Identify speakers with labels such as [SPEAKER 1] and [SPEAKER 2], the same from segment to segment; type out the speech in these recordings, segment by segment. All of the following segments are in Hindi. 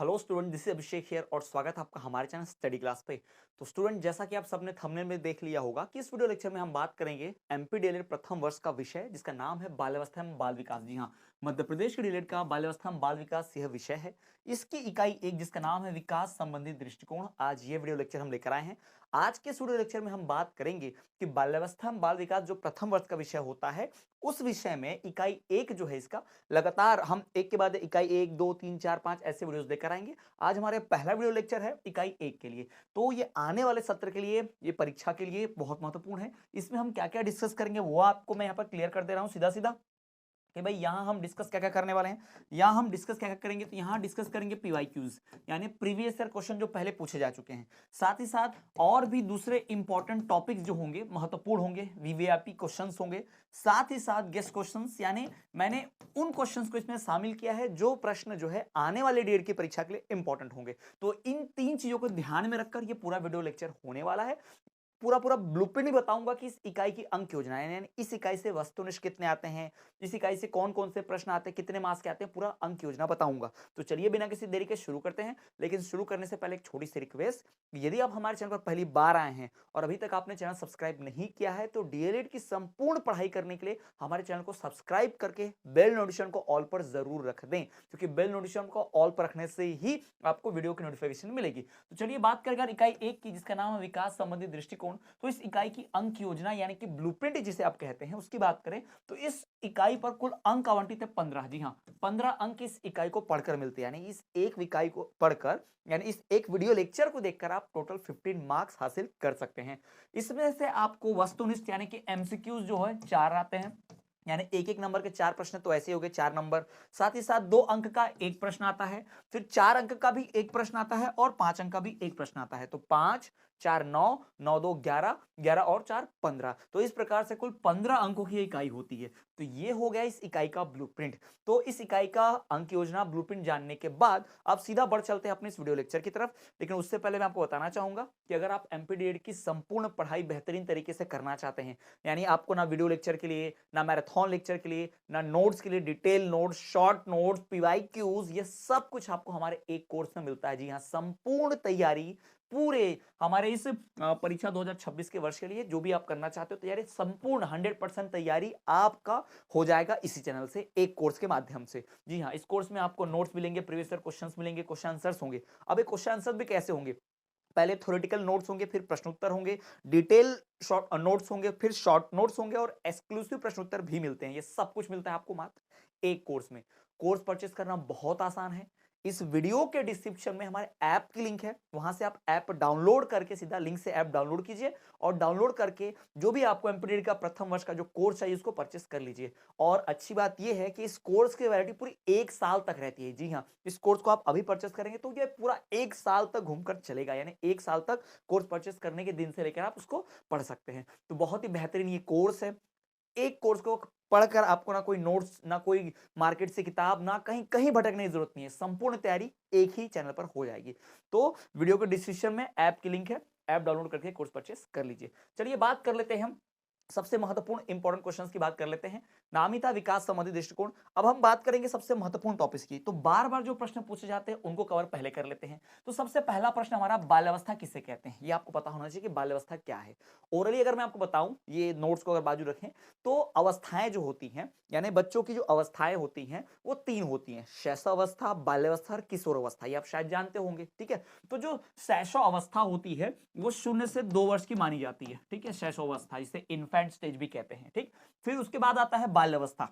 [SPEAKER 1] Hello student, this is Abhishek here और स्वागत है आपका हमारे चैनल स्टडी क्लास पे। तो स्टूडेंट, जैसा कि आप सबने थंबनेल में देख लिया होगा कि इस वीडियो लेक्चर में हम बात करेंगे एमपी डीएलएड प्रथम वर्ष का विषय जिसका नाम है बाल्यावस्था एवं बाल विकास। जी हाँ, मध्य प्रदेश के डीएलएड का बाल्यावस्था एवं बाल विकास यह विषय है। इसकी इकाई एक जिसका नाम है विकास संबंधी दृष्टिकोण, आज ये वीडियो लेक्चर हम लेकर आए हैं। आज के वीडियो लेक्चर में हम बात करेंगे कि बाल्यावस्था एवं बाल विकास जो प्रथम वर्ष का विषय होता है उस विषय में इकाई एक जो है इसका लगातार हम एक के बाद इकाई एक दो तीन चार पांच ऐसे वीडियोस लेकर आएंगे। आज हमारे पहला वीडियो लेक्चर है इकाई एक के लिए। तो ये आने वाले सत्र के लिए, ये परीक्षा के लिए बहुत महत्वपूर्ण है। इसमें हम क्या क्या डिस्कस करेंगे वो आपको मैं यहाँ पर क्लियर कर दे रहा हूँ सीधा सीधा कि भाई यहाँ हम डिस्कस क्या क्या करने वाले हैं। यहाँ हम डिस्कस क्या क्या करेंगे, तो यहाँ डिस्कस करेंगे पीवाईक्यूज यानी प्रीवियस ईयर क्वेश्चन जो पहले पूछे जा चुके हैं। साथ ही साथ और भी दूसरे इंपॉर्टेंट टॉपिक्स जो होंगे, महत्वपूर्ण होंगे, वीवीआईपी क्वेश्चंस होंगे। साथ ही साथ गेस्ट क्वेश्चंस, यानी मैंने उन क्वेश्चंस को इसमें शामिल किया है जो प्रश्न जो है आने वाले डेट की परीक्षा के लिए इंपॉर्टेंट होंगे। तो इन तीन चीजों को ध्यान में रखकर ये पूरा वीडियो लेक्चर होने वाला है। पूरा पूरा ब्लूप्रिंट ही बताऊंगा कि इस इकाई की अंक योजना है, यानी इस इकाई से वस्तुनिष्ठ कितने आते हैं, इस इकाई से कौन कौन से प्रश्न आते हैं, कितने मार्क्स के आते हैं, पूरा अंक योजना बताऊंगा। तो चलिए बिना किसी देरी के शुरू करते हैं। लेकिन शुरू करने से पहले एक छोटी सी रिक्वेस्ट, यदि आप हमारे चैनल पर पहली बार आए हैं और अभी तक आपने चैनल सब्सक्राइब नहीं किया है तो डीएलएड की संपूर्ण पढ़ाई करने के लिए हमारे चैनल को सब्सक्राइब करके बेल नोटिफिकेशन को ऑल पर जरूर रख दें, क्योंकि बेल नोटिफिकेशन को ऑल पर रखने से ही आपको वीडियो की नोटिफिकेशन मिलेगी। तो चलिए बात करें इकाई एक की जिसका नाम है विकास संबंधी दृष्टिकोण। तो इस इकाई की अंक योजना यानी कि ब्लूप्रिंट जिसे आप कहते हैं उसकी बात करें तो इस इकाई पर कुल अंक आवंटित है 15। जी हाँ, 15 अंक इस इकाई को पढ़कर मिलते हैं, यानी इस एक इकाई को पढ़कर, यानी इस एक वीडियो लेक्चर को देखकर आप टोटल 15 मार्क्स हासिल कर सकते हैं। इसमें से आपको वस्तुनिष्ठ यानी कि एमसीक्यूज जो है 4 आते हैं, यानी एक एक नंबर के 4 प्रश्न तो ऐसे हो गए 4 नंबर। साथ ही साथ 2 अंक का एक प्रश्न आता है, फिर 4 अंक का भी एक प्रश्न आता है और 5 अंक का भी एक प्रश्न आता है। तो 5 4 9 9 2 11 11 और 4 15। तो इस प्रकार से कुल 15 अंकों की इकाई होती है। तो ये हो गया इस इकाई का ब्लूप्रिंट। तो इस इकाई का अंक योजना ब्लूप्रिंट जानने के बाद अब सीधा बढ़ चलते हैं अपने इस वीडियो लेक्चर की तरफ। लेकिन उससे पहले मैं आपको बताना चाहूंगा कि अगर आप एमपीडीएड की संपूर्ण पढ़ाई बेहतरीन तरीके से करना चाहते हैं, यानी आपको ना वीडियो लेक्चर के लिए, ना मैराथन लेक्चर के लिए, ना नोट्स के लिए, detail notes, short notes, PYQs, ये सब कुछ आपको हमारे एक कोर्स में मिलता है। जी हाँ, संपूर्ण तैयारी पूरे हमारे इस परीक्षा 2026 के वर्ष के लिए जो भी आप करना चाहते हो तैयारी, संपूर्ण 100% तैयारी आपका हो जाएगा इसी चैनल से, एक कोर्स के माध्यम से। जी हाँ, इस कोर्स में आपको नोट्स मिलेंगे, प्रीवियस ईयर क्वेश्चंस मिलेंगे, क्वेश्चन आंसर्स होंगे। अब ये क्वेश्चन आंसर भी कैसे होंगे, पहले थ्योरेटिकल नोट्स होंगे, फिर प्रश्नोत्तर होंगे, डिटेल शॉर्ट नोट्स होंगे, फिर शॉर्ट नोट्स होंगे और एक्सक्लूसिव प्रश्नोत्तर भी मिलते हैं। ये सब कुछ मिलता है आपको मात्र एक कोर्स में। कोर्स परचेस करना बहुत आसान है। इस वीडियो के डिस्क्रिप्शन में हमारे ऐप की लिंक है, वहां से आप ऐप डाउनलोड करके सीधा लिंक से ऐप डाउनलोड कीजिए और डाउनलोड करके जो भी आपको एमपीडीएड का प्रथम वर्ष का जो कोर्स चाहिए उसको परचेस कर लीजिए। और अच्छी बात यह है कि इस कोर्स की वैलिडिटी पूरी 1 साल तक रहती है। जी हाँ, इस कोर्स को आप अभी परचेस करेंगे तो ये पूरा 1 साल तक घूमकर चलेगा, यानी 1 साल तक कोर्स परचेस करने के दिन से लेकर आप उसको पढ़ सकते हैं। तो बहुत ही बेहतरीन ये कोर्स है। एक कोर्स को पढ़कर आपको ना कोई नोट्स, ना कोई मार्केट से किताब, ना कहीं कहीं भटकने की जरूरत नहीं है। संपूर्ण तैयारी एक ही चैनल पर हो जाएगी। तो वीडियो के डिस्क्रिप्शन में ऐप की लिंक है, ऐप डाउनलोड करके कोर्स परचेस कर लीजिए। चलिए बात कर लेते हैं हम सबसे महत्वपूर्ण इंपॉर्टेंट क्वेश्चंस की बात कर लेते हैं। नामिता विकास संबंधी दृष्टिकोण। अब हम बात करेंगे सबसे महत्वपूर्ण टॉपिक्स की, तो बार बार जो प्रश्न पूछे जाते हैं उनको कवर पहले कर लेते हैं। तो सबसे पहला प्रश्न हमारा, बाल्यावस्था किसे कहते हैं, ये आपको पता होना चाहिए कि बाल्यावस्था क्या है। ओरली अगर मैं आपको बताऊं, ये नोट्स को अगर बाजू रखें, तो अवस्थाएं जो होती हैं, यानी बच्चों की जो अवस्थाएं होती हैं वो 3 होती हैं, शैशवावस्था, बाल्यावस्था और किशोरावस्था। ये आप शायद जानते होंगे, ठीक है। तो जो शैशवावस्था होती है वो 0 से 2 वर्ष की मानी जाती है, ठीक है, शैशवावस्था, जिसे इन्फेंट स्टेज भी कहते हैं, ठीक। फिर उसके बाद आता है बाल्यावस्था,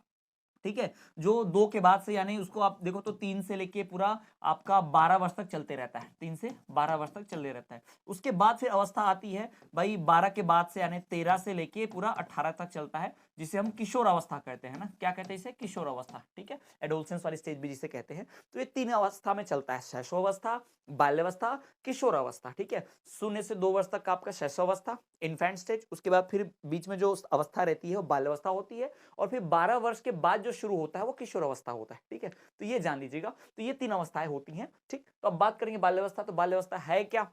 [SPEAKER 1] ठीक है, जो 2 के बाद से, यानी उसको आप देखो तो 3 से लेके पूरा आपका 12 वर्ष तक चलते रहता है, 3 से 12 वर्ष तक चलते रहता है। उसके बाद फिर अवस्था आती है भाई 12 के बाद से, यानी 13 से लेके पूरा 18 तक चलता है, जिसे हम किशोर अवस्था कहते हैं ना, क्या कहते हैं इसे, किशोर अवस्था, ठीक है, एडोलसेंस वाली स्टेज भी जिसे कहते हैं। तो ये 3 अवस्था में चलता है, शैशवावस्था, बाल्यावस्था, किशोर अवस्था, ठीक है। 0 से 2 वर्ष तक का आपका शैशवावस्था, इन्फेंट स्टेज, उसके बाद फिर बीच में जो अवस्था रहती है वो बाल्यावस्था होती है, और फिर 12 वर्ष के बाद जो शुरू होता है वो किशोर अवस्था होता है, ठीक है। तो ये जान लीजिएगा, तो ये 3 अवस्थाएं होती हैं, ठीक। तो अब बात करेंगे बाल्यावस्था। तो बाल्यावस्था है क्या,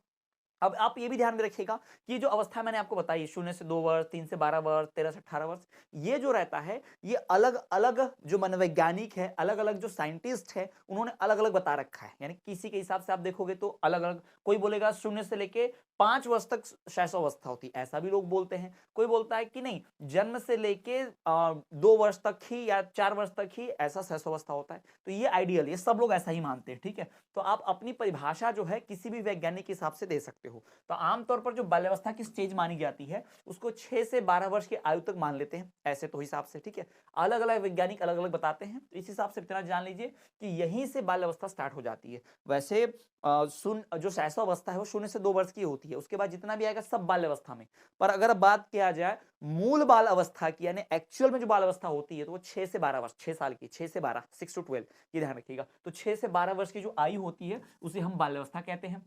[SPEAKER 1] अब आप ये भी ध्यान में रखिएगा कि ये जो अवस्था मैंने आपको बताई 0 से 2 वर्ष, 3 से 12 वर्ष, 13 से 18 वर्ष, ये जो रहता है, ये अलग-अलग जो मनोवैज्ञानिक है, अलग-अलग जो साइंटिस्ट है, उन्होंने अलग-अलग बता रखा है। यानी किसी के हिसाब से आप देखोगे तो अलग-अलग, कोई बोलेगा 0 से लेके 5 वर्ष तक शैशवावस्था होती है, ऐसा भी लोग बोलते हैं। कोई बोलता है कि नहीं, जन्म से लेके 2 वर्ष तक ही या 4 वर्ष तक ही ऐसा शैशवावस्था होता है। तो ये आइडियल, ये सब लोग ऐसा ही मानते हैं, ठीक है? तो आप अपनी परिभाषा जो है किसी भी वैज्ञानिक के हिसाब से दे सकते हो। तो आमतौर पर जो बाल्यावस्था की स्टेज मानी जाती है उसको 6 से 12 वर्ष की आयु तक मान लेते हैं, ऐसे तो हिसाब से, ठीक है? अलग अलग वैज्ञानिक अलग अलग बताते हैं, तो इस हिसाब से इतना जान लीजिए कि यहीं से बाल्यावस्था स्टार्ट हो जाती है। वैसे जो शैशवावस्था है वो 0 से 2 वर्ष की होती है, उसके बाद जितना भी आएगा सब बाल्यावस्था में। पर अगर बात किया जाए मूल बाल अवस्था की, यानी एक्चुअल में जो बाल अवस्था होती है, तो वो 6 से 12 वर्ष, 6 साल की, 6 से 12, 6 टू 12, ये ध्यान रखिएगा। तो 6 से 12 वर्ष की जो आयु होती है उसे हम बाल्यावस्था कहते हैं।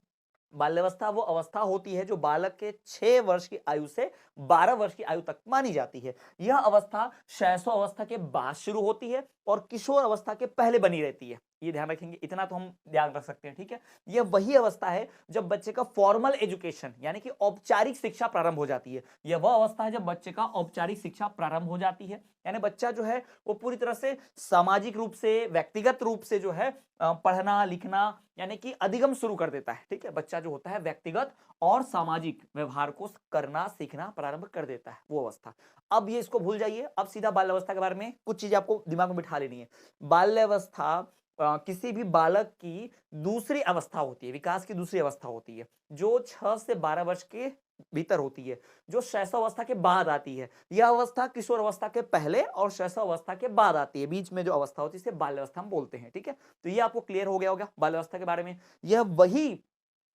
[SPEAKER 1] बाल्यावस्था वो अवस्था होती है जो बालक के 6 वर्ष की आयु से 12 वर्ष की आयु तक मानी जाती है। यह अवस्था शैशव अवस्था के बाद शुरू होती है और किशोर अवस्था के पहले बनी रहती है। ये ध्यान रखेंगे, इतना तो हम ध्यान रख सकते हैं, ठीक है? यह वही अवस्था है जब बच्चे का फॉर्मल एजुकेशन यानी कि औपचारिक शिक्षा प्रारंभ हो जाती है। यह वह अवस्था है जब बच्चे का औपचारिक शिक्षा प्रारंभ हो जाती है, यानी बच्चा जो है वो पूरी तरह से सामाजिक रूप से, व्यक्तिगत रूप से जो है पढ़ना लिखना यानी कि अधिगम शुरू कर देता है, ठीक है? बच्चा जो होता है व्यक्तिगत और सामाजिक व्यवहार को करना सीखना प्रारंभ कर देता है, वो अवस्था। अब ये इसको भूल जाइए, अब सीधा बाल्यावस्था के बारे में कुछ चीजें आपको दिमाग में बिठा लेनी है। बाल्यावस्था किसी भी बालक की दूसरी अवस्था होती है, विकास की दूसरी अवस्था होती है, जो 6 से 12 वर्ष के भीतर होती है, जो शैशवावस्था के बाद आती है। यह अवस्था किशोर अवस्था के पहले और शैशवावस्था के बाद आती है, बीच में जो अवस्था होती है इसे बाल्यावस्था हम बोलते हैं, ठीक है? तो ये आपको क्लियर हो गया होगा बाल्यावस्था के बारे में। यह वही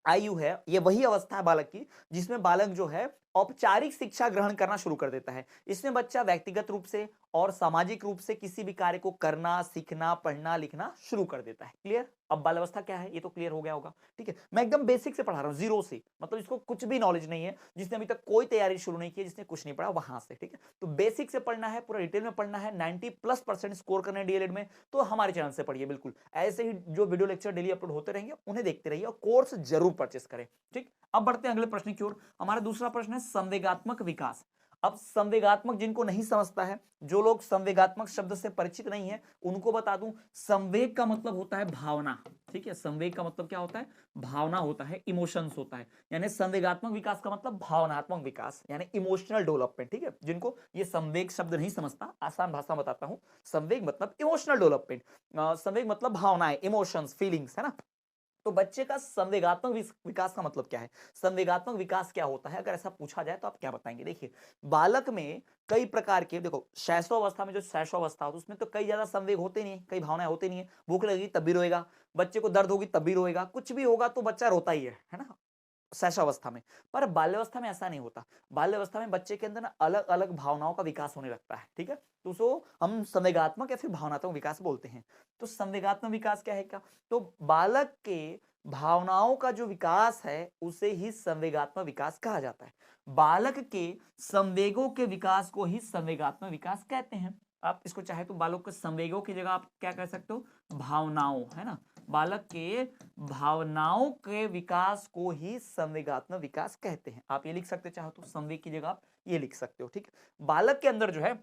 [SPEAKER 1] आयु है, ये वही अवस्था है बालक की जिसमें बालक जो है औपचारिक शिक्षा ग्रहण करना शुरू कर देता है। इसमें बच्चा व्यक्तिगत रूप से और सामाजिक रूप से किसी भी कार्य को करना सीखना पढ़ना लिखना शुरू कर देता है। क्लियर? अब बाल्यावस्था क्या है ये तो क्लियर हो गया होगा, ठीक है? मैं एकदम बेसिक से पढ़ा रहा हूँ, जीरो से, मतलब इसको कुछ भी नॉलेज नहीं है, जिसने अभी तक कोई तैयारी शुरू नहीं की, जिसने कुछ नहीं पढ़ा वहां से, ठीक है? तो बेसिक से पढ़ना है, पूरा डिटेल में पढ़ना है, 90+% स्कोर करना है डीएलएड में, तो हमारे चैनल से पढ़िए बिल्कुल। ऐसे ही जो वीडियो लेक्चर डेली अपलोड होते रहेंगे उन्हें देखते रहिए और कोर्स जरूर परचेस करें, ठीक? अब बढ़ते हैं अगले प्रश्न की ओर। हमारा दूसरा प्रश्न है संवेगात्मक विकास। अब संवेगात्मक जिनको नहीं समझता है, जो लोग संवेगात्मक शब्द से परिचित नहीं है, उनको बता दूं, संवेग का मतलब होता है भावना, ठीक है? संवेग का मतलब क्या होता है? भावना होता है, इमोशंस होता है। यानी संवेगात्मक विकास का मतलब भावनात्मक विकास यानी इमोशनल डेवलपमेंट, ठीक है? जिनको ये संवेग शब्द नहीं समझता, आसान भाषा में बताता हूं, संवेग मतलब इमोशनल डेवलपमेंट, संवेग मतलब भावनाएं, इमोशंस, फीलिंग्स, है ना? तो बच्चे का संवेगात्मक विकास का मतलब क्या है? संवेगात्मक विकास क्या होता है? अगर ऐसा पूछा जाए तो आप क्या बताएंगे? देखिए, बालक में कई प्रकार के, देखो शैशवावस्था में जो शैशवावस्था होती है उसमें तो कई ज्यादा संवेग होते नहीं है, कई भावनाएं होती नहीं है। भूख लगेगी तब भी रोएगा, बच्चे को दर्द होगी तब भी रोएगा, कुछ भी होगा तो बच्चा रोता ही है ना? शैशवावस्था में। पर बाल्यावस्था में ऐसा नहीं होता। बाल्यावस्था में बच्चे के अंदर ना अलग अलग भावनाओं का विकास होने लगता है, ठीक है? तो उसको हम संवेगात्मक या फिर भावनात्मक विकास बोलते हैं। तो संवेगात्मक विकास क्या है? क्या तो बालक के भावनाओं का जो विकास है उसे ही संवेगात्मक विकास कहा जाता है। बालक के संवेगों के विकास को ही संवेगात्मक विकास कहते हैं। आप इसको चाहे तो बालक के संवेगों की जगह आप क्या कह सकते हो? भावनाओं, है ना? बालक के भावनाओं के विकास को ही संवेगात्मक विकास कहते हैं। आप ये लिख सकते चाहो तो, संवेग की जगह आप ये लिख सकते हो, ठीक है? बालक के अंदर जो है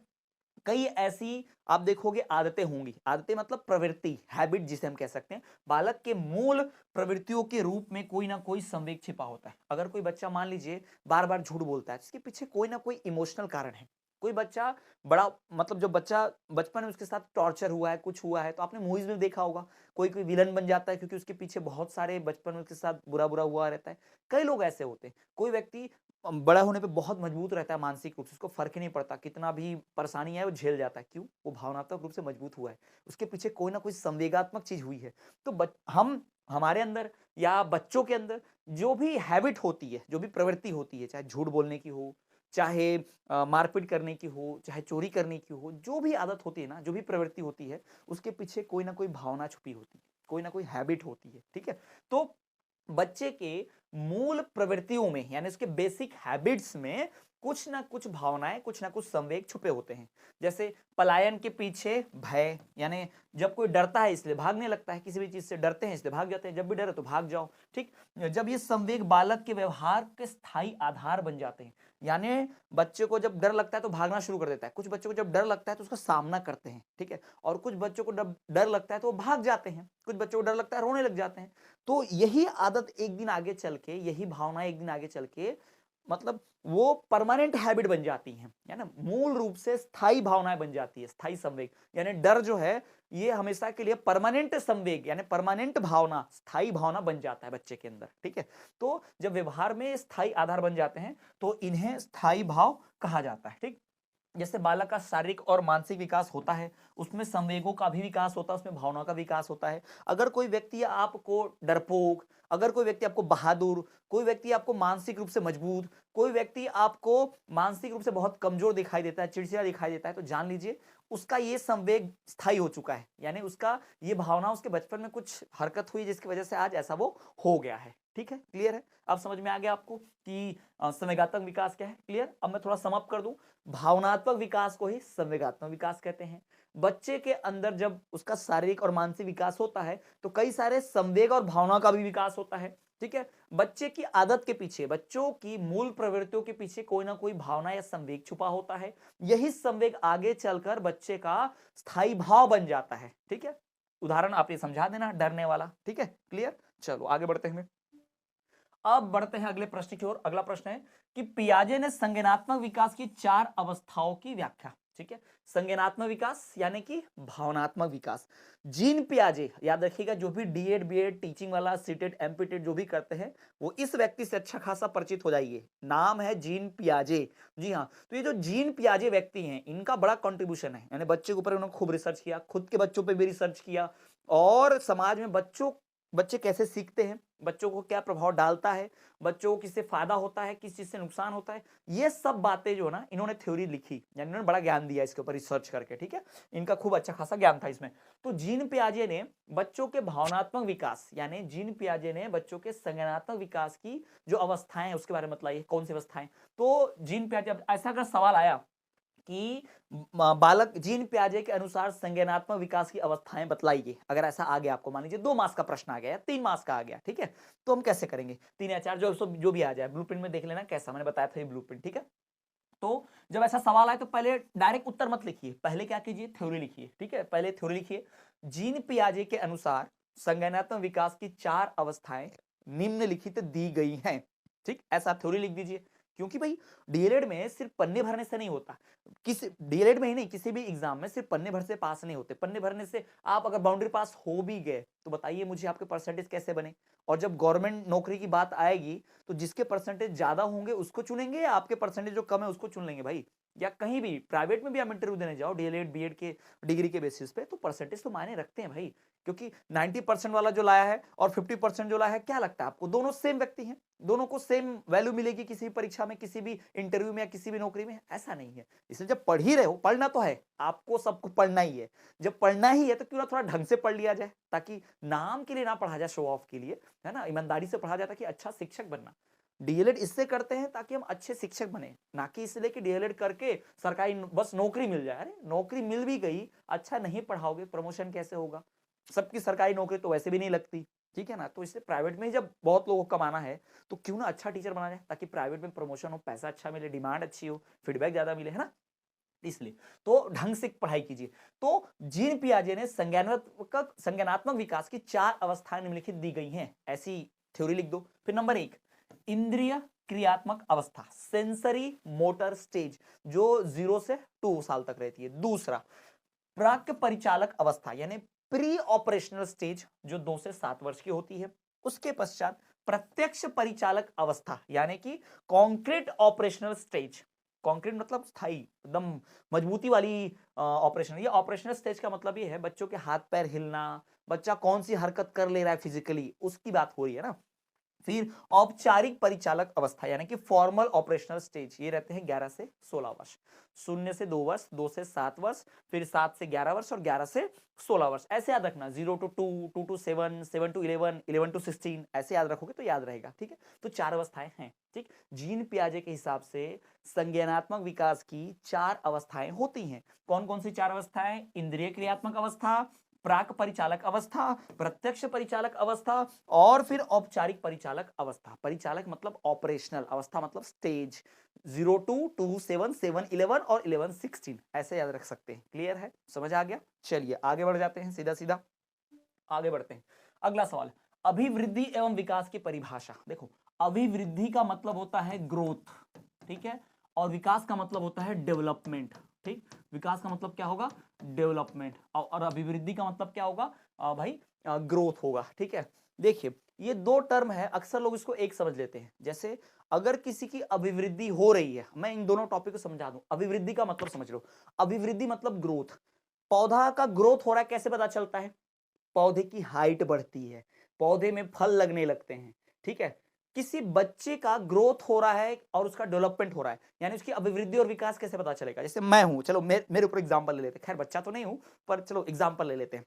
[SPEAKER 1] कई ऐसी आप देखोगे आदतें होंगी, आदतें मतलब प्रवृत्ति, हैबिट जिसे हम कह सकते हैं। बालक के मूल प्रवृत्तियों के रूप में कोई ना कोई संवेग छिपा होता है। अगर कोई बच्चा मान लीजिए बार बार झूठ बोलता है, इसके पीछे कोई ना कोई इमोशनल कारण है। कोई बच्चा बड़ा, मतलब जो बच्चा बचपन में उसके साथ टॉर्चर हुआ है, कुछ हुआ है, तो आपने मूवीज में देखा होगा, कोई कोई विलन बन जाता है क्योंकि उसके पीछे बहुत सारे बचपन में उसके साथ बुरा बुरा हुआ रहता है। कई लोग ऐसे होते हैं। कोई व्यक्ति बड़ा होने पे बहुत मजबूत रहता है मानसिक रूप से, उसको फर्क ही नहीं पड़ता, कितना भी परेशानी है वो झेल जाता है। क्यों? वो भावनात्मक रूप से मजबूत हुआ है, उसके पीछे कोई ना कोई संवेगात्मक चीज हुई है। तो हम हमारे अंदर या बच्चों के अंदर जो भी हैबिट होती है, जो भी प्रवृत्ति होती है, चाहे झूठ बोलने की हो, चाहे मारपीट करने की हो, चाहे चोरी करने की हो, जो भी आदत होती है ना, जो भी प्रवृत्ति होती है, उसके पीछे कोई ना कोई भावना छुपी होती है, कोई ना कोई हैबिट होती है, ठीक है? तो बच्चे के मूल प्रवृत्तियों में यानी उसके बेसिक हैबिट्स में कुछ ना कुछ भावनाएं, कुछ ना कुछ संवेग छुपे होते हैं। जैसे पलायन के पीछे भय, यानी जब कोई डरता है इसलिए भागने लगता है, किसी भी चीज से डरते हैं इसलिए भाग जाते हैं, जब भी डरे तो भाग जाओ। ठीक, जब ये संवेग बालक के व्यवहार के स्थायी आधार बन जाते हैं, यानी बच्चे को जब डर लगता है तो भागना शुरू कर देता है, कुछ बच्चों को जब डर लगता है तो उसका सामना करते हैं। ठीक है, और कुछ बच्चों को जब डर लगता है तो वो भाग जाते हैं, कुछ बच्चों को डर लगता है रोने लग जाते हैं। तो यही आदत एक दिन आगे चल के, यही भावना एक दिन आगे चल के मतलब वो परमानेंट हैबिट बन जाती हैं, है ना, मूल रूप से स्थायी भावनाएं बन जाती है, स्थायी संवेग। यानी डर जो है ये हमेशा के लिए परमानेंट संवेग यानी परमानेंट भावना, स्थायी भावना बन जाता है बच्चे के अंदर। ठीक है, तो जब व्यवहार में स्थायी आधार बन जाते हैं तो इन्हें स्थायी भाव कहा जाता है। ठीक, जैसे बालक का शारीरिक और मानसिक विकास होता है, उसमें संवेगों का भी विकास होता है, उसमें भावनाओं का विकास होता है। अगर कोई व्यक्ति आपको डरपोक, अगर कोई व्यक्ति आपको बहादुर, कोई व्यक्ति आपको मानसिक रूप से मजबूत, कोई व्यक्ति आपको मानसिक रूप से बहुत कमजोर दिखाई देता है, चिड़चिड़ा दिखाई देता है, तो जान लीजिए उसका ये संवेग स्थायी हो चुका है, यानी उसका ये भावना उसके बचपन में कुछ हरकत हुई जिसकी वजह से आज ऐसा वो हो गया है। ठीक है, क्लियर है? अब समझ में आ गया आपको कि संवेगात्मक विकास क्या है? क्लियर? अब मैं थोड़ा समअप कर दूं। भावनात्मक विकास को ही संवेगात्मक विकास कहते हैं। बच्चे के अंदर जब उसका शारीरिक और मानसिक विकास होता है तो कई सारे संवेग और भावनाओं का भी विकास होता है। ठीक है, बच्चे की आदत के पीछे, बच्चों की मूल प्रवृत्तियों के पीछे कोई ना कोई भावना या संवेग छुपा होता है। यही संवेग आगे चलकर बच्चे का स्थायी भाव बन जाता है। ठीक है, उदाहरण आप ये समझा देना, डरने वाला। ठीक है, क्लियर? चलो आगे बढ़ते हैं। अब बढ़ते हैं अगले प्रश्न की ओर। अगला प्रश्न है कि पियाजे ने संज्ञानात्मक विकास की 4 अवस्थाओं की व्याख्या। ठीक है, संज्ञानात्मक विकास यानी कि भावनात्मक विकास। जीन पियाजे, याद रखिएगा, जो भी डीएड बीएड टीचिंग वाला सीटेड एमपीटेड जो भी करते हैं वो इस व्यक्ति से अच्छा खासा परिचित हो जाइए। नाम है जीन पियाजे। जी हाँ, तो ये जो जीन पियाजे व्यक्ति हैं इनका बड़ा कंट्रीब्यूशन है, यानी बच्चे के ऊपर उन्होंने खूब रिसर्च किया, खुद के बच्चों पे भी रिसर्च किया, और समाज में बच्चे कैसे सीखते हैं, बच्चों को क्या प्रभाव डालता है, बच्चों को किससे फायदा होता है, किस चीज से नुकसान होता है, ये सब बातें जो है ना इन्होंने थ्योरी लिखी, यानी इन्होंने बड़ा ज्ञान दिया इसके ऊपर रिसर्च करके। ठीक है, इनका खूब अच्छा खासा ज्ञान था इसमें। तो जीन पियाजे ने बच्चों के भावनात्मक विकास, यानी जीन पियाजे ने बच्चों के संज्ञानात्मक विकास की जो अवस्थाएं हैं उसके बारे में बताइए, कौन सी अवस्थाएं। तो जीन पियाजे, ऐसा अगर सवाल आया कि बालक जीन पियाजे के अनुसार संज्ञानात्मक विकास की अवस्थाएं बतलाइए, अगर ऐसा आ गया आपको, मान लीजिए 2 मार्क्स का प्रश्न आ गया या 3 मार्क्स का आ गया, ठीक है, तो हम कैसे करेंगे? 3 या 4 जो भी आ जाए, ब्लूप्रिंट में देख लेना कैसा, मैंने बताया था ये ब्लूप्रिंट। ठीक है, तो जब ऐसा सवाल आए तो पहले डायरेक्ट उत्तर मत लिखिए, पहले क्या कीजिए, थ्योरी लिखिए। ठीक है, पहले थ्योरी लिखिए। जीन पियाजे के अनुसार संज्ञानात्मक विकास की 4 अवस्थाएं निम्नलिखित दी गई हैं। ठीक, ऐसा थ्योरी लिख दीजिए, क्योंकि भाई डीएलएड में सिर्फ पन्ने भरने से नहीं होता, किसी डीएलएड में ही नहीं, किसी भी एग्जाम में सिर्फ पन्ने भर से पास नहीं होते। पन्ने भरने से आप अगर बाउंड्री पास हो भी गए तो बताइए मुझे आपके परसेंटेज कैसे बने, और जब गवर्नमेंट नौकरी की बात आएगी तो जिसके परसेंटेज ज्यादा होंगे उसको चुनेंगे या आपके परसेंटेज जो कम है उसको चुन लेंगे भाई। या कहीं भी प्राइवेट में भी आप इंटरव्यू देने जाओ डीएलएड बीएड के डिग्री के बेसिस पे, तो परसेंटेज तो मायने रखते हैं भाई, क्योंकि 90% वाला जो लाया है और 50% जो लाया है, क्या लगता है आपको दोनों सेम व्यक्ति हैं, दोनों को सेम वैल्यू मिलेगी किसी भी परीक्षा में, किसी भी इंटरव्यू में या किसी भी नौकरी में? ऐसा नहीं है। इसलिए जब पढ़ ही रहे हो, पढ़ना तो है आपको, सबको पढ़ना ही है, जब पढ़ना ही है तो क्यों ना थोड़ा ढंग से पढ़ लिया जाए, ताकि नाम के लिए ना पढ़ा जाए शो ऑफ के लिए, है ना, ईमानदारी से पढ़ा जाए ताकि अच्छा शिक्षक बनना। डीएलएड इससे करते हैं ताकि हम अच्छे शिक्षक बने, ना कि इसलिए कि डीएलएड करके सरकारी बस नौकरी मिल जाए। अरे नौकरी मिल भी गई, अच्छा नहीं पढ़ाओगे प्रमोशन कैसे होगा? सबकी सरकारी नौकरी तो वैसे भी नहीं लगती, ठीक है ना, तो इससे प्राइवेट में जब बहुत लोगों को कमाना है तो क्यों ना अच्छा टीचर बना जाए, ताकि प्राइवेट में प्रमोशन हो, पैसा अच्छा मिले, डिमांड अच्छी हो, फीडबैक ज्यादा मिले, है ना, इसलिए तो ढंग से पढ़ाई कीजिए। तो जीन पियाजे ने संज्ञानात्मक विकास की 4 अवस्थाएं निम्नलिखित दी गई हैं, ऐसी थ्योरी लिख दो। फिर नंबर 1, इंद्रिय क्रियात्मक अवस्था, सेंसरी मोटर स्टेज, जो 0 से 2 साल तक रहती है। दूसरा, प्राक परिचालक अवस्था यानी प्री ऑपरेशनल स्टेज, जो 2 से 7 वर्ष की होती है। उसके पश्चात प्रत्यक्ष परिचालक अवस्था यानी कि कॉन्क्रीट ऑपरेशनल स्टेज, कॉन्क्रीट मतलब स्थायी, एकदम मजबूती वाली ऑपरेशन। ये ऑपरेशनल स्टेज का मतलब ये है बच्चों के हाथ पैर हिलना, बच्चा कौन सी हरकत कर ले रहा है फिजिकली, उसकी बात हो रही है ना। फिर औपचारिक परिचालक अवस्था यानी कि फॉर्मल ऑपरेशनल स्टेज, ये रहते हैं 11 से 16 वर्ष। 0 से 2 वर्ष, 2 से 7 वर्ष, फिर 7 से 11 वर्ष और 11 से 16 वर्ष। ऐसे याद रखना, 0 to 2, 2 to 7, 7 to 11, 11 to 16, ऐसे याद रखोगे तो याद रहेगा। ठीक है, तो 4 अवस्थाएं हैं। ठीक, जीन पियाजे के हिसाब से संज्ञानात्मक विकास की 4 अवस्थाएं होती हैं। कौन कौन सी 4 अवस्थाएं? इंद्रिय क्रियात्मक अवस्था, प्राक परिचालक अवस्था, प्रत्यक्ष परिचालक अवस्था और फिर औपचारिक परिचालक अवस्था। परिचालक मतलब ऑपरेशनल, अवस्था मतलब स्टेज। 0 to 2, 7, 7, 11 और 11, 16 ऐसे याद रख सकते हैं। क्लियर है, समझ आ गया? चलिए आगे बढ़ जाते हैं, सीधा सीधा आगे बढ़ते हैं। अगला सवाल, अभिवृद्धि एवं विकास की परिभाषा। देखो, अभिवृद्धि का मतलब होता है ग्रोथ, ठीक है, और विकास का मतलब होता है डेवलपमेंट। ठीक, विकास का मतलब क्या होगा? डेवलपमेंट, और अभिवृद्धि का मतलब क्या होगा? भाई ग्रोथ होगा। ठीक है, देखिए ये दो टर्म है, अक्सर लोग इसको एक समझ लेते हैं। जैसे अगर किसी की अभिवृद्धि हो रही है, मैं इन दोनों टॉपिक को समझा दूं। अभिवृद्धि का मतलब समझ लो, अभिवृद्धि मतलब ग्रोथ। पौधा का ग्रोथ हो रहा है कैसे पता चलता है? पौधे की हाइट बढ़ती है, पौधे में फल लगने लगते हैं। ठीक है, किसी बच्चे का ग्रोथ हो रहा है और उसका डेवलपमेंट हो रहा है, यानी उसकी अभिवृद्धि और विकास कैसे पता चलेगा? जैसे मैं हूं, चलो मेरे ऊपर एग्जांपल ले लेते हैं। खैर बच्चा तो नहीं हूं, पर चलो एग्जांपल ले लेते हैं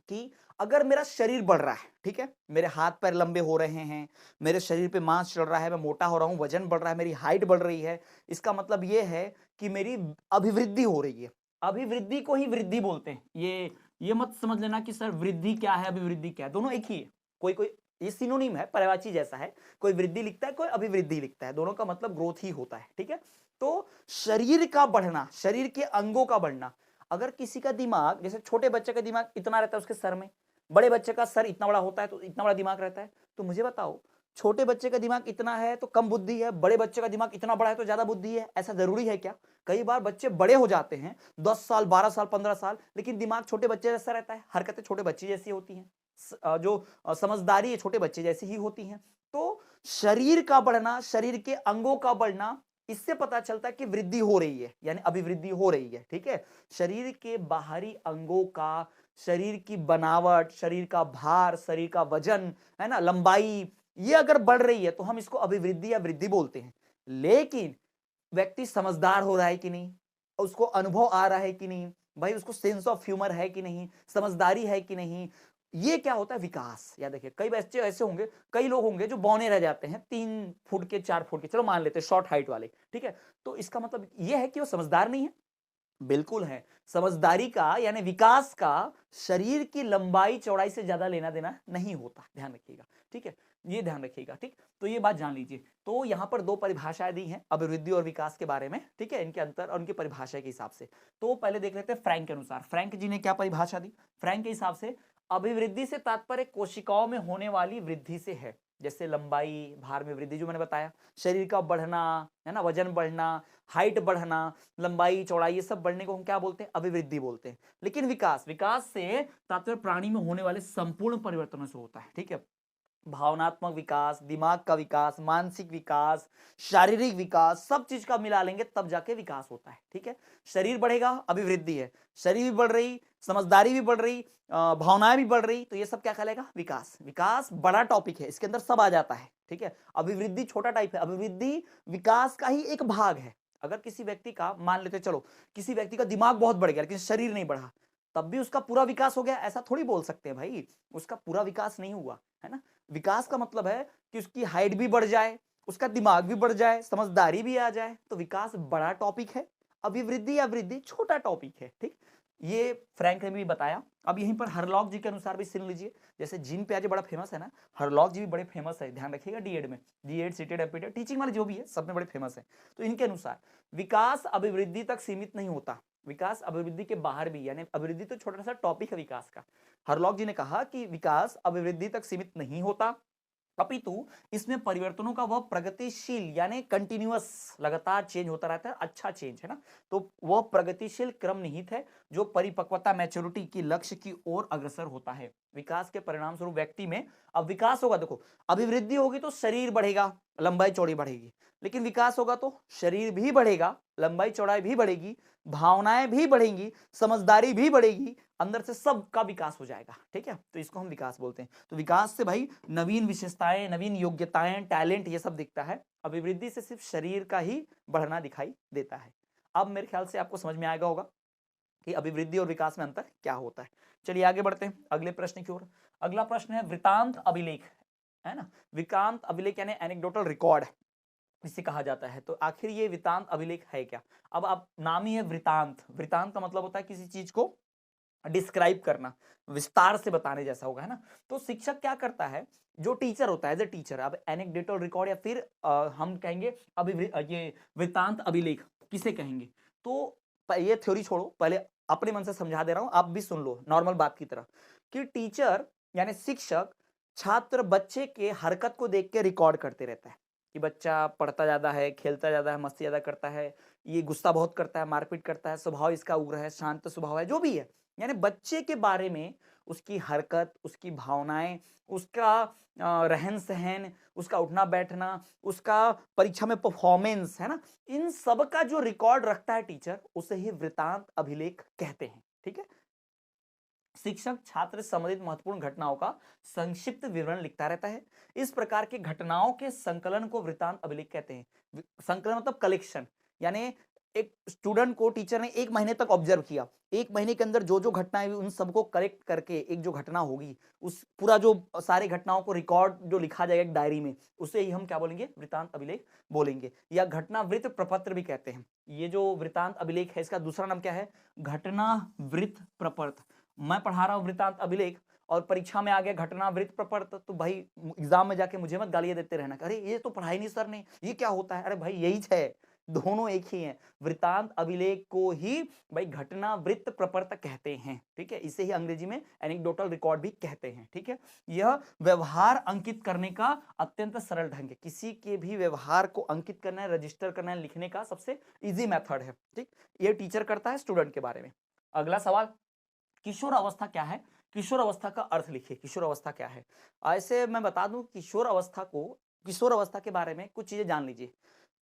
[SPEAKER 1] कि अगर मेरा शरीर बढ़ रहा है, ठीक है, मेरे हाथ पैर लंबे हो रहे हैं, मेरे शरीर पे मांस चढ़ रहा है, मैं मोटा हो रहा हूं, वजन बढ़ रहा है, मेरी हाइट बढ़ रही है, इसका मतलब ये है कि मेरी अभिवृद्धि हो रही है। अभिवृद्धि को ही वृद्धि बोलते हैं। ये मत समझ लेना कि सर वृद्धि क्या है, अभिवृद्धि क्या है, दोनों एक ही है। कोई कोई ये सिनोनिम है, पर्यायवाची जैसा है। कोई वृद्धि लिखता है, कोई अभिवृद्धि लिखता है, दोनों का मतलब ग्रोथ ही होता है। ठीक है, तो शरीर का बढ़ना, शरीर के अंगों का बढ़ना। अगर किसी का दिमाग, जैसे छोटे बच्चे का दिमाग इतना रहता है उसके सर में, बड़े बच्चे का सर इतना बड़ा होता है तो इतना बड़ा दिमाग रहता है, तो मुझे बताओ छोटे बच्चे का दिमाग इतना है तो कम बुद्धि है, बड़े बच्चे का दिमाग इतना बड़ा है तो ज्यादा बुद्धि है? ऐसा जरूरी है क्या? कई बार बच्चे बड़े हो जाते हैं, 10 साल, 12 साल, 15 साल, लेकिन दिमाग छोटे बच्चे जैसा रहता है, हरकतें छोटे बच्चे जैसी होती हैं, जो समझदारी है छोटे बच्चे जैसी ही होती हैं। तो शरीर का बढ़ना, शरीर के अंगों का बढ़ना, इससे पता चलता है कि वृद्धि हो रही है, यानी अभिवृद्धि हो रही है। ठीक है, शरीर के बाहरी अंगों का, शरीर की बनावट, शरीर का भार, शरीर का वजन, है ना, लंबाई, ये अगर बढ़ रही है तो हम इसको अभिवृद्धि या वृद्धि बोलते हैं। लेकिन व्यक्ति समझदार हो रहा है कि नहीं, उसको अनुभव आ रहा है कि नहीं, भाई उसको सेंस ऑफ ह्यूमर है कि नहीं, समझदारी है कि नहीं, ये क्या होता है? विकास। या देखिए कई बच्चे ऐसे होंगे, कई लोग होंगे जो बौने रह जाते हैं, 3 फुट के, 4 फुट के, चलो मान लेते हैं शॉर्ट हाइट वाले। ठीक है, तो इसका मतलब ये है कि वो समझदार नहीं है? बिल्कुल है। समझदारी का यानी विकास का शरीर की लंबाई चौड़ाई से ज्यादा लेना देना नहीं होता, ध्यान रखिएगा। ठीक है, ये ध्यान रखिएगा। ठीक, तो ये बात जान लीजिए। तो यहां पर 2 परिभाषाएं दी हैं अभिवृद्धि और विकास के बारे में। ठीक है, इनके अंतर और उनकी परिभाषा के हिसाब से। तो पहले देख लेते हैं फ्रैंक के अनुसार। फ्रैंक जी ने क्या परिभाषा दी? फ्रैंक के हिसाब से अभिवृद्धि से तात्पर्य कोशिकाओं में होने वाली वृद्धि से है। जैसे लंबाई, भार में वृद्धि जो मैंने बताया, शरीर का बढ़ना, है ना, वजन बढ़ना, हाइट बढ़ना, लंबाई चौड़ाई, ये सब बढ़ने को हम क्या बोलते हैं? अभिवृद्धि बोलते हैं। लेकिन विकास, विकास से तात्पर्य प्राणी में होने वाले संपूर्ण परिवर्तनों से होता है। ठीक है, भावनात्मक विकास, दिमाग का विकास, मानसिक विकास, शारीरिक विकास, सब चीज का मिला लेंगे तब जाके विकास होता है। ठीक है, शरीर बढ़ेगा, अभिवृद्धि है। शरीर भी बढ़ रही, समझदारी भी बढ़ रही, भावनाएं भी बढ़ रही, तो ये सब क्या कहलाएगा? विकास। विकास बड़ा टॉपिक है, इसके अंदर सब आ जाता है। ठीक है, अभिवृद्धि छोटा टाइप है। अभिवृद्धि विकास का ही एक भाग है। अगर किसी व्यक्ति का, मान लेते चलो किसी व्यक्ति का दिमाग बहुत बढ़ गया लेकिन शरीर नहीं बढ़ा, तब भी उसका पूरा विकास हो गया, ऐसा थोड़ी बोल सकते हैं भाई। उसका पूरा विकास नहीं हुआ, है ना। विकास का मतलब है कि उसकी हाइट भी बढ़ जाए, उसका दिमाग भी बढ़ जाए, समझदारी भी आ जाए, तो विकास बड़ा टॉपिक है, अभिवृद्धि या वृद्धि छोटा टॉपिक है। ठीक, ये फ्रैंक ने भी बताया। अब यहीं पर हरलॉक जी के अनुसार भी सुन लीजिए। जैसे जीन पियाजे बड़ा फेमस है ना, हरलॉक जी भी बड़े फेमस है, ध्यान रखिएगा। डीएड में, डीएड, सीटेड, एपीटेड, टीचिंग वाले जो भी है, सब में बड़े फेमस है। तो इनके अनुसार विकास अभिवृद्धि तक सीमित नहीं होता, विकास अभिवृद्धि के बाहर भी, यानी अभिवृद्धि तो छोटा सा टॉपिक है विकास का। हरलॉक जी ने कहा कि विकास अभिवृद्धि तक सीमित नहीं होता, अपितु इसमें परिवर्तनों का वह प्रगतिशील यानी कंटिन्यूअस, लगातार चेंज होता रहता है, अच्छा चेंज है ना, तो वह प्रगतिशील क्रम निहित है जो परिपक्वता, मैच्योरिटी की लक्ष्य की ओर अग्रसर होता है। विकास के परिणाम स्वरूप व्यक्ति में, अब विकास होगा, देखो अभिवृद्धि होगी तो शरीर बढ़ेगा, लंबाई चौड़ी बढ़ेगी, लेकिन विकास होगा तो शरीर भी बढ़ेगा, लंबाई चौड़ाई भी बढ़ेगी, भावनाएं भी बढ़ेंगी, समझदारी भी बढ़ेगी, अंदर से सबका विकास हो जाएगा, ठीक है, तो इसको हम विकास बोलते हैं। तो विकास से भाई नवीन विशेषताएं, नवीन योग्यताएं, टैलेंट ये सब दिखता है। अभिवृद्धि से सिर्फ शरीर का ही बढ़ना दिखाई देता है। अब मेरे ख्याल से आपको समझ में आएगा होगा कि अभिवृद्धि और विकास में अंतर क्या होता है। चलिए आगे बढ़ते हैं अगले प्रश्न की ओर। अगला प्रश्न है वृतांत अभिलेख, है ना। वृतांत अभिलेख यानी एनेक्डोटल रिकॉर्ड इसे कहा जाता है। तो आखिर ये वृतांत अभिलेख है क्या? अब आप नाम ही है वृतांत, वृतांत का मतलब होता है किसी चीज को डिस्क्राइब करना, विस्तार से बताने जैसा होगा, है ना। तो शिक्षक क्या करता है, जो टीचर होता है एज ए टीचर, अब एनेक्डोटल रिकॉर्ड या फिर हम कहेंगे ये वृतांत अभिलेख किसे कहेंगे? तो ये थ्योरी छोड़ो, पहले अपने मन से समझा दे रहा हूं, आप भी सुन लो नॉर्मल बात की तरह, कि टीचर यानी शिक्षक छात्र बच्चे के हरकत को देख के रिकॉर्ड करते रहता है कि बच्चा पढ़ता ज्यादा है, खेलता ज्यादा है, मस्ती ज्यादा करता है, ये गुस्सा बहुत करता है, मारपीट करता है, स्वभाव इसका उग्र है, शांत स्वभाव है, जो भी है, यानी बच्चे के बारे में उसकी हरकत, उसकी भावनाएं, उसका रहन सहन, उसका उठना बैठना, उसका परीक्षा में परफॉर्मेंस, है ना, इन सब का जो रिकॉर्ड रखता है टीचर, उसे ही वृतांत अभिलेख कहते हैं, ठीक है। शिक्षक छात्र से संबंधित महत्वपूर्ण घटनाओं का संक्षिप्त विवरण लिखता रहता है। इस प्रकार के घटनाओं के संकलन को वृत्तांत अभिलेख कहते हैं। संकलन मतलब कलेक्शन, यानी एक स्टूडेंट को टीचर ने 1 महीने तक ऑब्जर्व किया, 1 महीने के अंदर जो जो घटनाएं हुई उन सबको कलेक्ट करके एक जो घटना होगी, उस पूरा जो सारे घटनाओं को रिकॉर्ड जो लिखा जाएगा एक डायरी में, उसे ही हम क्या बोलेंगे, वृत्तांत अभिलेख बोलेंगे, या घटना वृत्त प्रपत्र भी कहते हैं। ये जो वृत्तांत अभिलेख है इसका दूसरा नाम क्या है, घटना वृत्त प्रपत्र। मैं पढ़ा रहा हूं वृत्तांत अभिलेख और परीक्षा में आ गया घटना वृत्त प्रपत्र, तो भाई एग्जाम में जाके मुझे मत गालियां देते रहना, अरे ये तो पढ़ाई नहीं सर ने, ये क्या होता है, अरे भाई यही है, दोनों एक ही हैं। वृत्तांत अभिलेख को ही भाई घटना वृत्त प्रपत्र कहते हैं, ठीक है, इसे ही अंग्रेजी में एनेक्डोटल रिकॉर्ड भी कहते हैं, ठीक है। यह व्यवहार अंकित करने का अत्यंत सरल ढंग है, किसी के भी व्यवहार को अंकित करना है, रजिस्टर करना है, लिखने का सबसे इजी मेथड है, ठीक। ये टीचर करता है स्टूडेंट के बारे में। अगला सवाल, किशोर अवस्था क्या है? किशोर अवस्था का अर्थ लिखिए, किशोर अवस्था क्या है? ऐसे मैं बता दूं, किशोर अवस्था को, किशोर अवस्था के बारे में कुछ चीजें जान लीजिए।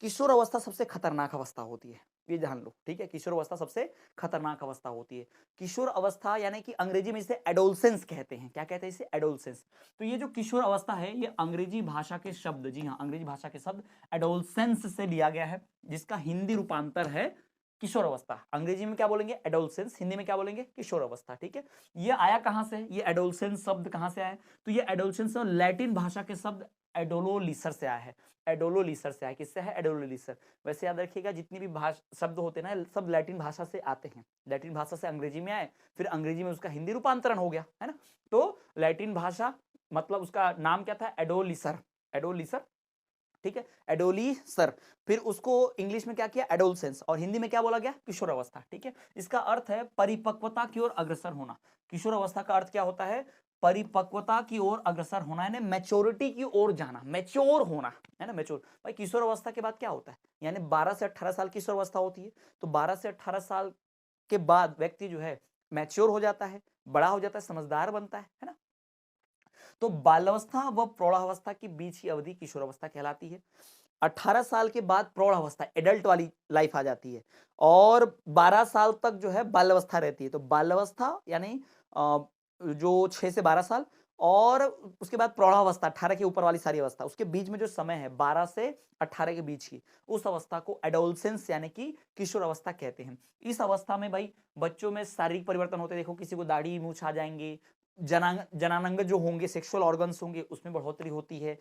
[SPEAKER 1] किशोर अवस्था सबसे खतरनाक अवस्था होती है, ये जान लो, ठीक है। किशोर अवस्था सबसे खतरनाक अवस्था होती है। किशोर अवस्था यानी कि अंग्रेजी में इसे एडोलसेंस कहते हैं। क्या कहते हैं इसे? एडोलसेंस। तो ये जो किशोर अवस्था है ये अंग्रेजी भाषा के शब्द, जी हाँ, अंग्रेजी भाषा के शब्द एडोलसेंस से लिया गया है, जिसका हिंदी रूपांतर है किशोर अवस्था। अंग्रेजी में क्या बोलेंगे? एडोलसेंस। हिंदी में क्या बोलेंगे? किशोर अवस्था, ठीक है। ये आया कहां से? ये एडोलसेंस शब्द कहां से आया? तो ये एडोलसेंस लैटिन भाषा के शब्द एडोलोलिसर से आया है। एडोलोलिसर से आया, किससे है? एडोलोलिसर। वैसे याद रखिएगा जितनी भी शब्द होते हैं ना, सब लैटिन भाषा से आते हैं। लैटिन भाषा से अंग्रेजी में आए, फिर अंग्रेजी में उसका हिंदी रूपांतरण हो गया, है ना। तो लैटिन भाषा मतलब उसका नाम क्या था? एडोलिसर, एडोलिसर, ठीक है, एडोलिसर। फिर उसको इंग्लिश में क्या किया? एडोलसेंस। और हिंदी में क्या बोला गया? किशोर अवस्था, ठीक है। इसका अर्थ है परिपक्वता की ओर अग्रसर होना। किशोर अवस्था का अर्थ क्या होता है? परिपक्वता की ओर अग्रसर होना, यानी मैच्योरिटी की ओर जाना, मैच्योर होना, है ना, मैच्योर। भाई किशोर अवस्था के बाद क्या होता है? यानी 12 से 18 साल किशोर अवस्था होती है। तो 12 से 18 साल के बाद व्यक्ति जो है मैच्योर हो जाता है, बड़ा हो जाता है, समझदार बनता है ना। तो बाल्यावस्था व प्रौढ़ावस्था के बीच की अवधि किशोर अवस्था कहलाती है। 18 साल के बाद प्रौढ़ अवस्था, एडल्ट वाली लाइफ आ जाती है, और 12 साल तक जो है बाल्यावस्था रहती है। तो बाल्यावस्था यानी जो 6 से 12 साल, और उसके बाद प्रौढ़ावस्था 18 के ऊपर वाली सारी अवस्था, उसके बीच में जो समय है 12 से 18 के बीच की, उस अवस्था को एडोलसेंस यानी कि किशोर अवस्था कहते हैं। इस अवस्था में भाई बच्चों में शारीरिक परिवर्तन होते हैं। देखो किसी को दाढ़ी मूछ आ जाएंगे, जनांग जो होंगे, सेक्सुअल ऑर्गन्स होंगे, उसमें बढ़ोतरी होती है।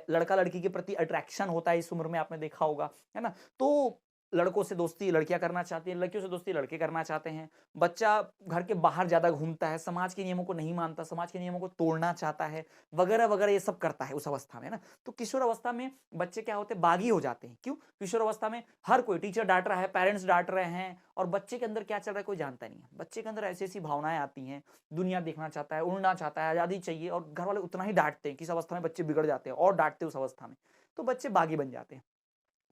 [SPEAKER 1] लड़का लड़की के प्रति अट्रैक्शन होता है इस उम्र में, आपने देखा होगा, है ना। तो लड़कों से दोस्ती लड़कियां करना चाहती हैं, लड़कियों से दोस्ती लड़के करना चाहते हैं। बच्चा घर के बाहर ज्यादा घूमता है, समाज के नियमों को नहीं मानता, समाज के नियमों को तोड़ना चाहता है, वगैरह वगैरह, ये सब करता है उस अवस्था में ना। तो किशोर अवस्था में बच्चे क्या होते हैं? बागी हो जाते हैं। क्यों? किशोर अवस्था में हर कोई, टीचर डांट रहा है, पेरेंट्स डांट रहे हैं, और बच्चे के अंदर क्या चल रहा है कोई जानता नहीं है। बच्चे के अंदर ऐसी ऐसी भावनाएं आती हैं, दुनिया देखना चाहता है, उड़ना चाहता है, आजादी चाहिए, और घर वाले उतना ही डांटते हैं। किस अवस्था में बच्चे बिगड़ जाते हैं और डांटते हैं उस अवस्था में, तो बच्चे बागी बन जाते हैं।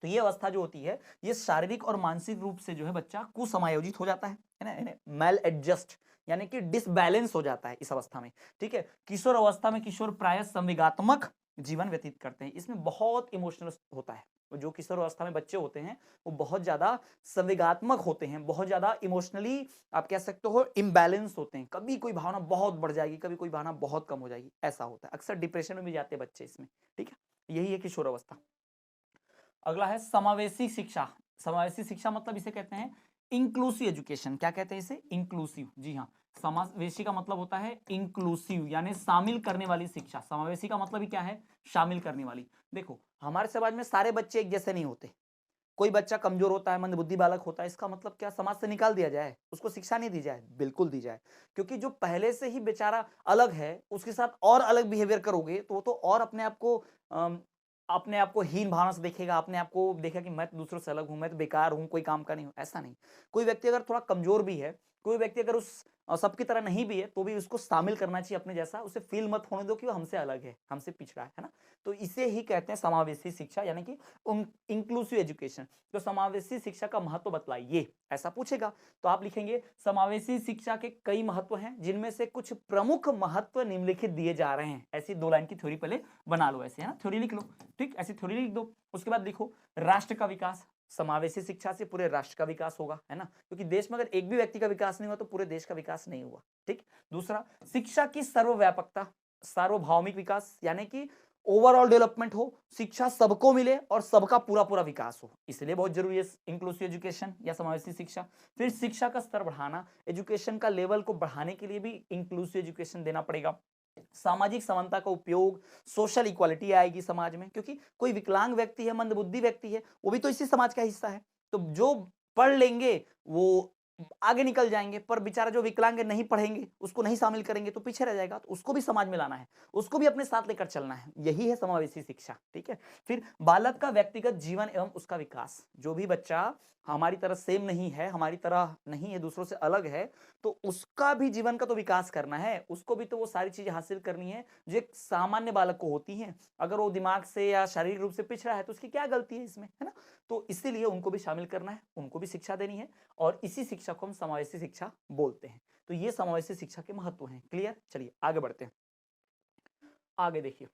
[SPEAKER 1] तो ये अवस्था जो होती है, ये शारीरिक और मानसिक रूप से जो है बच्चा कुसमायोजित हो जाता है ना, मैल एडजस्ट, यानी कि डिसबैलेंस हो जाता है इस अवस्था में, ठीक है। किशोर अवस्था में किशोर प्रायः संवेगात्मक जीवन व्यतीत करते हैं। इसमें बहुत इमोशनल होता है। जो किशोरावस्था में बच्चे होते हैं, वो बहुत ज़्यादा संवेगात्मक होते हैं, बहुत ज़्यादा इमोशनली आप कह सकते हो इम्बैलेंस होते हैं। कभी कोई भावना बहुत बढ़ जाएगी, कभी कोई भावना बहुत कम हो जाएगी, ऐसा होता है। अक्सर डिप्रेशन में भी जाते हैं बच्चे इसमें, ठीक है? यही है किशोरावस्था। अगला है समावेशी शिक्षा। समावेशी शिक्षा मतलब इसे कहते हैं इंक्लूसिव एजुकेशन। क्या कहते हैं इसे? इंक्लूसिव। जी हाँ, समावेशी का मतलब होता है इंक्लूसिव, यानी शामिल करने वाली शिक्षा। समावेशी का मतलब ही क्या है? शामिल करने वाली। देखो, हमारे समाज में सारे बच्चे एक जैसे नहीं होते। कोई बच्चा कमजोर होता है, मंदबुद्धि बालक होता है, इसका मतलब क्या समाज से निकाल दिया जाए, उसको शिक्षा नहीं दी जाए? बिल्कुल दी जाए। क्योंकि जो पहले से ही बेचारा अलग है, उसके साथ और अलग बिहेवियर करोगे तो वो तो और अपने आप को हीन भावना से देखेगा, अपने आप को देखेगा कि मैं तो दूसरों से अलग हूं, मैं तो बेकार हूं, कोई काम का नहीं हूं। ऐसा नहीं। कोई व्यक्ति अगर थोड़ा कमजोर भी है, कोई व्यक्ति अगर उस सबकी तरह नहीं भी है, तो भी उसको शामिल करना चाहिए अपने जैसा। उसे फील मत होने दो कि वो हमसे अलग है, हमसे पिछड़ा है ना? तो इसे ही कहते हैं समावेशी शिक्षा, यानी कि इंक्लूसिव एजुकेशन। तो समावेशी शिक्षा का महत्व बतलाइए, ऐसा पूछेगा। तो आप लिखेंगे समावेशी शिक्षा के कई महत्व हैं, जिनमें से कुछ प्रमुख महत्व निम्नलिखित दिए जा रहे हैं। ऐसी 2 लाइन की थ्योरी पहले बना लो, ऐसे है ना, थ्योरी लिख लो। ठीक, ऐसी थ्योरी लिख दो। उसके बाद लिखो राष्ट्र का विकास। समावेशी शिक्षा से पूरे राष्ट्र का विकास होगा, है ना? क्योंकि देश में अगर एक भी व्यक्ति का विकास नहीं हुआ तो पूरे देश का विकास नहीं हुआ। ठीक। दूसरा, शिक्षा की सर्वव्यापकता, सार्वभौमिक विकास, यानी कि ओवरऑल डेवलपमेंट हो, शिक्षा सबको मिले और सबका पूरा पूरा विकास हो, इसलिए बहुत जरूरी है इंक्लूसिव एजुकेशन या समावेशी शिक्षा। फिर शिक्षा का स्तर बढ़ाना, एजुकेशन का लेवल को बढ़ाने के लिए भी इंक्लूसिव एजुकेशन देना पड़ेगा। सामाजिक समानता का उपयोग, सोशल इक्वालिटी आएगी समाज में, क्योंकि कोई विकलांग व्यक्ति है, मंदबुद्धि व्यक्ति है, वो भी तो इसी समाज का हिस्सा है। तो जो पढ़ लेंगे वो आगे निकल जाएंगे, पर बेचारा जो विकलांग है, नहीं पढ़ेंगे, उसको नहीं शामिल करेंगे तो पीछे रह जाएगा। तो उसको भी समाज में लाना है, उसको भी अपने साथ लेकर चलना है। यही है समावेशी शिक्षा। ठीक है। फिर बालक का व्यक्तिगत जीवन एवं उसका विकास। जो भी बच्चा हमारी तरह सेम नहीं है, हमारी तरह नहीं है, दूसरों से अलग है, तो उसका भी जीवन का तो विकास करना है। उसको भी तो वो सारी चीजें हासिल करनी है जो एक सामान्य बालक को होती हैं। अगर वो दिमाग से या शारीरिक रूप से पिछड़ा है तो उसकी क्या गलती है इसमें, है ना? तो इसीलिए उनको भी शामिल करना है, उनको भी शिक्षा देनी है, और इसी शिक्षा को हम समावेशी शिक्षा बोलते हैं। तो ये समावेशी शिक्षा के महत्व हैं। क्लियर? चलिए आगे बढ़ते हैं। आगे देखिए,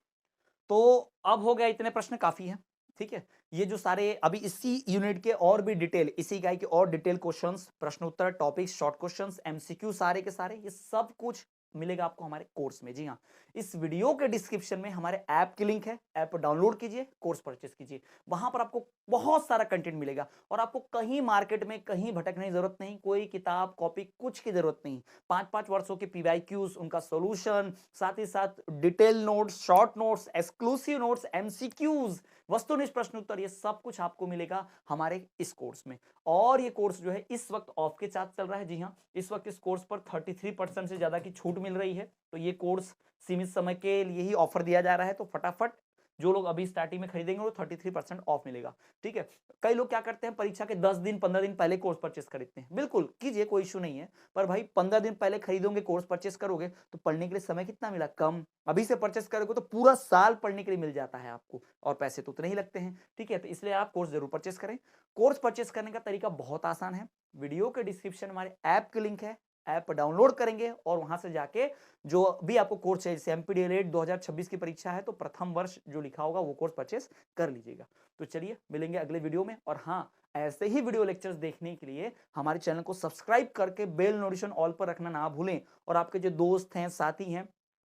[SPEAKER 1] तो अब हो गया, इतने प्रश्न काफी हैं। ठीक है। ये जो सारे अभी इसी यूनिट के और भी डिटेल, इसी इकाई के और डिटेल क्वेश्चंस, प्रश्न उत्तर, टॉपिक्स, शॉर्ट क्वेश्चंस, एमसीक्यू, सारे के सारे ये सब कुछ मिलेगा आपको हमारे कोर्स में। जी हाँ, इस वीडियो के डिस्क्रिप्शन में हमारे ऐप की लिंक है, ऐप डाउनलोड कीजिए, कोर्स परचेस कीजिए। वहां पर आपको बहुत सारा कंटेंट मिलेगा और आपको कहीं मार्केट में कहीं भटकने की जरूरत नहीं, कोई किताब कॉपी कुछ की जरूरत नहीं। 5-5 वर्षों के पीवाईक्यूज, उनका सॉल्यूशन, साथ ही साथ detail notes, short notes, exclusive notes, MCQs, वस्तुनिष्ठ प्रश्न उत्तर, ये सब कुछ आपको मिलेगा हमारे इस कोर्स में। और ये कोर्स जो है इस वक्त ऑफ के साथ चल रहा है। जी हाँ, इस वक्त इस कोर्स पर 33% से ज्यादा की छूट मिल रही है। तो ये कोर्स सीमित समय के लिए ही ऑफर दिया जा रहा है, तो फटाफट जो लोग अभी स्टार्टिंग में खरीदेंगे वो 33% ऑफ मिलेगा। ठीक है। कई लोग क्या करते हैं, परीक्षा के 10 दिन 15 दिन पहले कोर्स परचेस खरीदते हैं। बिल्कुल कीजिए, कोई इशू नहीं है, पर भाई 15 दिन पहले खरीदोगे, कोर्स परचेस करोगे तो पढ़ने के लिए समय कितना मिला? कम। अभी से परचेस करोगे तो पूरा साल पढ़ने के लिए मिल जाता है आपको, और पैसे तो उतने ही लगते हैं। ठीक है। तो इसलिए आप कोर्स जरूर परचेस करें। कोर्स परचेस करने का तरीका बहुत आसान है। वीडियो के डिस्क्रिप्शन में हमारे ऐप की लिंक है, ऐप डाउनलोड करेंगे और वहां से जाके जो भी आपको कोर्स है, जैसे एमपीडीएलएड 2026 की परीक्षा है तो प्रथम वर्ष जो लिखा होगा वो कोर्स परचेस कर लीजिएगा। तो चलिए मिलेंगे अगले वीडियो में। और हाँ, ऐसे ही वीडियो लेक्चर्स देखने के लिए हमारे चैनल को सब्सक्राइब करके बेल नोटिफिकेशन ऑल पर रखना ना भूलें। और आपके जो दोस्त हैं, साथी हैं,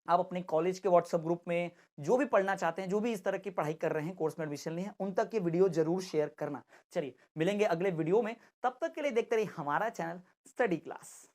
[SPEAKER 1] आप अपने कॉलेज के व्हाट्सएप ग्रुप में जो भी पढ़ना चाहते हैं, जो भी इस तरह की पढ़ाई कर रहे हैं, कोर्स में एडमिशन लिए हैं, उन तक ये वीडियो जरूर शेयर करना। चलिए मिलेंगे अगले वीडियो में, तब तक के लिए देखते रहिए हमारा चैनल स्टडी क्लास।